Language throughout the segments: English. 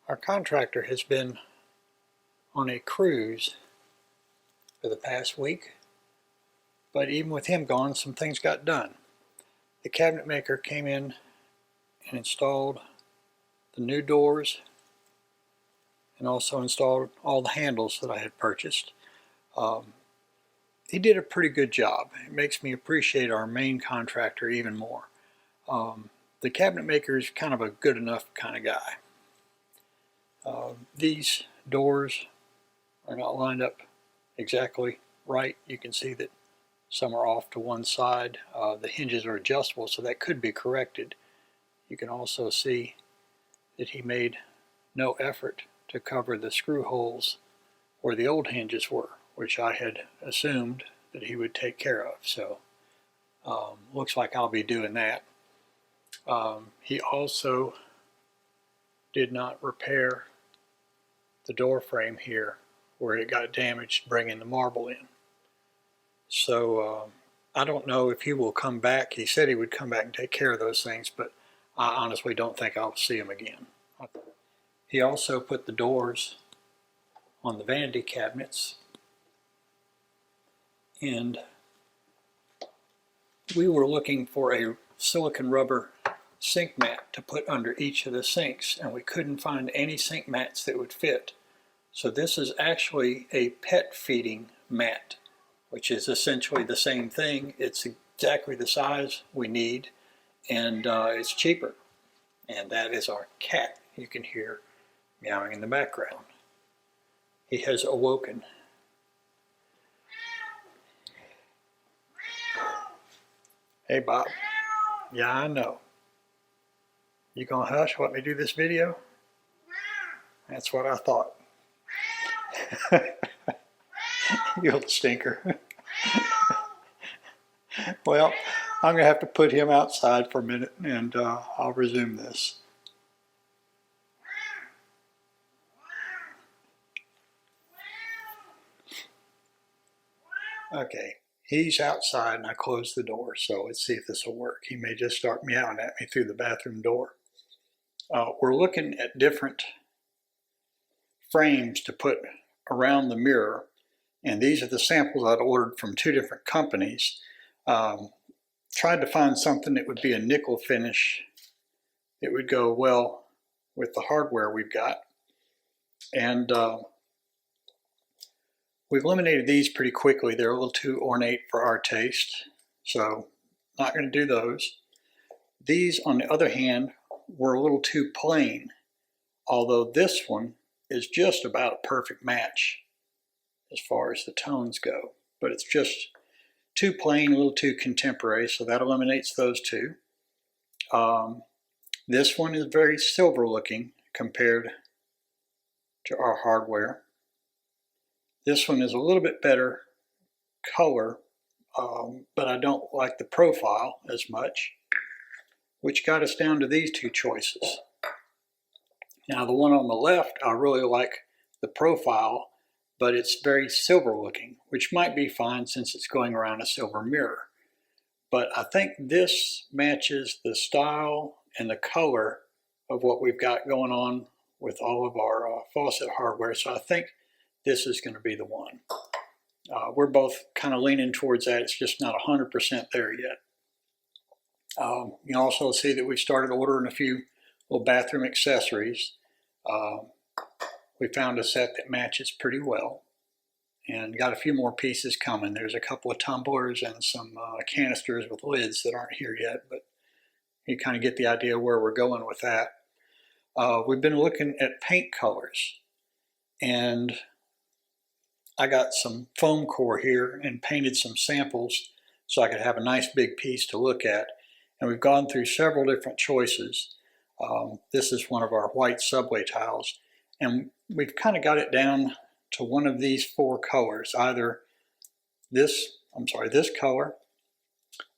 Our contractor has been on a cruise for the past week, but even with him gone, some things got done. The cabinet maker came in and installed the new doors and also installed all the handles that I had purchased. He did a pretty good job. It makes me appreciate our main contractor even more. The cabinet maker is kind of a good enough kind of guy. These doors are not lined up exactly right. You can see that some are off to one side. The hinges are adjustable, so that could be corrected. You can also see that he made no effort to cover the screw holes where the old hinges were, which I had assumed that he would take care of. So looks like I'll be doing that. He also did not repair the door frame here where it got damaged bringing the marble in. So I don't know if he will come back. He said he would come back and take care of those things, but I honestly don't think I'll see him again. He also put the doors on the vanity cabinets, and we were looking for a silicone rubber sink mat to put under each of the sinks, and we couldn't find any sink mats that would fit. So this is actually a pet feeding mat, which is essentially the same thing. It's exactly the size we need, and it's cheaper. And that is our cat. You can hear meowing in the background. He has awoken. Hey, Bob. Yeah, I know. You gonna hush, let me do this video? That's what I thought. You old stinker. Well, I'm gonna have to put him outside for a minute, and I'll resume this. Okay, he's outside and I closed the door, so let's see if this will work. He may just start meowing at me through the bathroom door. We're looking at different frames to put around the mirror, and these are the samples I'd ordered from two different companies. Tried to find something that would be a nickel finish that would go well with the hardware we've got, and we've eliminated these pretty quickly. They're a little too ornate for our taste, so not going to do those. These, on the other hand, were a little too plain, although this one is just about a perfect match as far as the tones go, but it's just too plain, a little too contemporary, so that eliminates those two. This one is very silver looking compared to our hardware. This one is a little bit better color, but I don't like the profile as much, which got us down to these two choices. Now the one on the left, I really like the profile, but it's very silver looking, which might be fine since it's going around a silver mirror. But I think this matches the style and the color of what we've got going on with all of our faucet hardware, so I think this is going to be the one. We're both kind of leaning towards that. It's just not 100% there yet. You can also see that we've started ordering a few little bathroom accessories. We found a set that matches pretty well and got a few more pieces coming. There's a couple of tumblers and some canisters with lids that aren't here yet, but you kind of get the idea where we're going with that. We've been looking at paint colors, and I got some foam core here and painted some samples so I could have a nice big piece to look at. And we've gone through several different choices. This is one of our white subway tiles, and we've kind of got it down to one of these four colors. Either this color.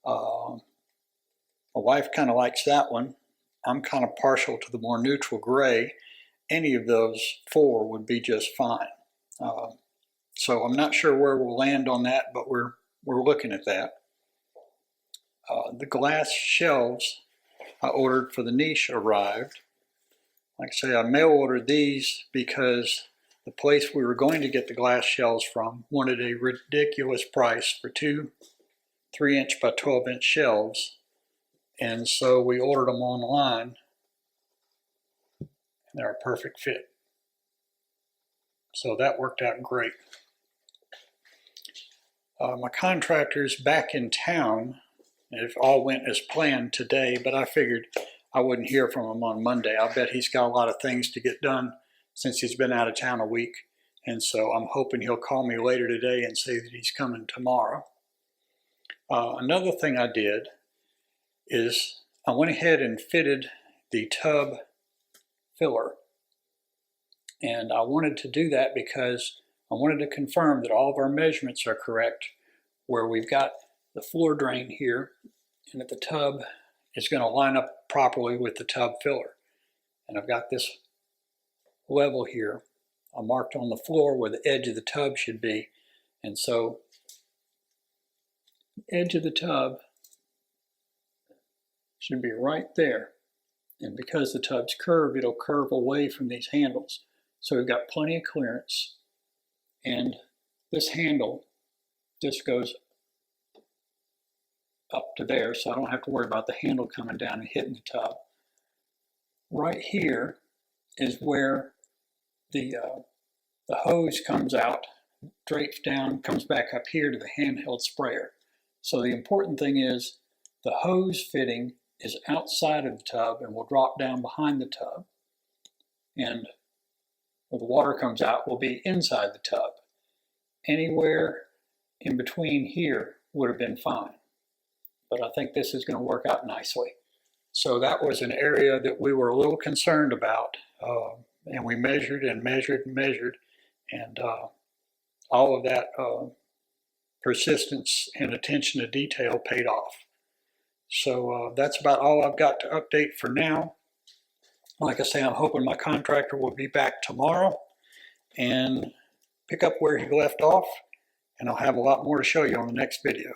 My wife kind of likes that one. I'm kind of partial to the more neutral gray. Any of those four would be just fine. So I'm not sure where we'll land on that, but we're looking at that. The glass shelves I ordered for the niche arrived. Like I say, I mail ordered these because the place we were going to get the glass shelves from wanted a ridiculous price for two 3-inch by 12-inch shelves. And so we ordered them online. They're a perfect fit. So that worked out great. My contractor's back in town. It all went as planned today, but I figured I wouldn't hear from him on Monday. I bet he's got a lot of things to get done since he's been out of town a week. And so I'm hoping he'll call me later today and say that he's coming tomorrow. Another thing I did is I went ahead and fitted the tub filler. And I wanted to do that because I wanted to confirm that all of our measurements are correct, where we've got the floor drain here and that the tub is going to line up properly with the tub filler. And I've got this level here. I marked on the floor where the edge of the tub should be. And so the edge of the tub should be right there. And because the tub's curved, it'll curve away from these handles. So we've got plenty of clearance. And this handle just goes up to there, so I don't have to worry about the handle coming down and hitting the tub. Right here is where the hose comes out, drapes down, comes back up here to the handheld sprayer. So the important thing is the hose fitting is outside of the tub and will drop down behind the tub. And where the water comes out will be inside the tub. Anywhere in between here would have been fine. But I think this is going to work out nicely. So that was an area that we were a little concerned about. And we measured and measured and measured. And all of that persistence and attention to detail paid off. So that's about all I've got to update for now. Like I say, I'm hoping my contractor will be back tomorrow and pick up where he left off, and I'll have a lot more to show you on the next video.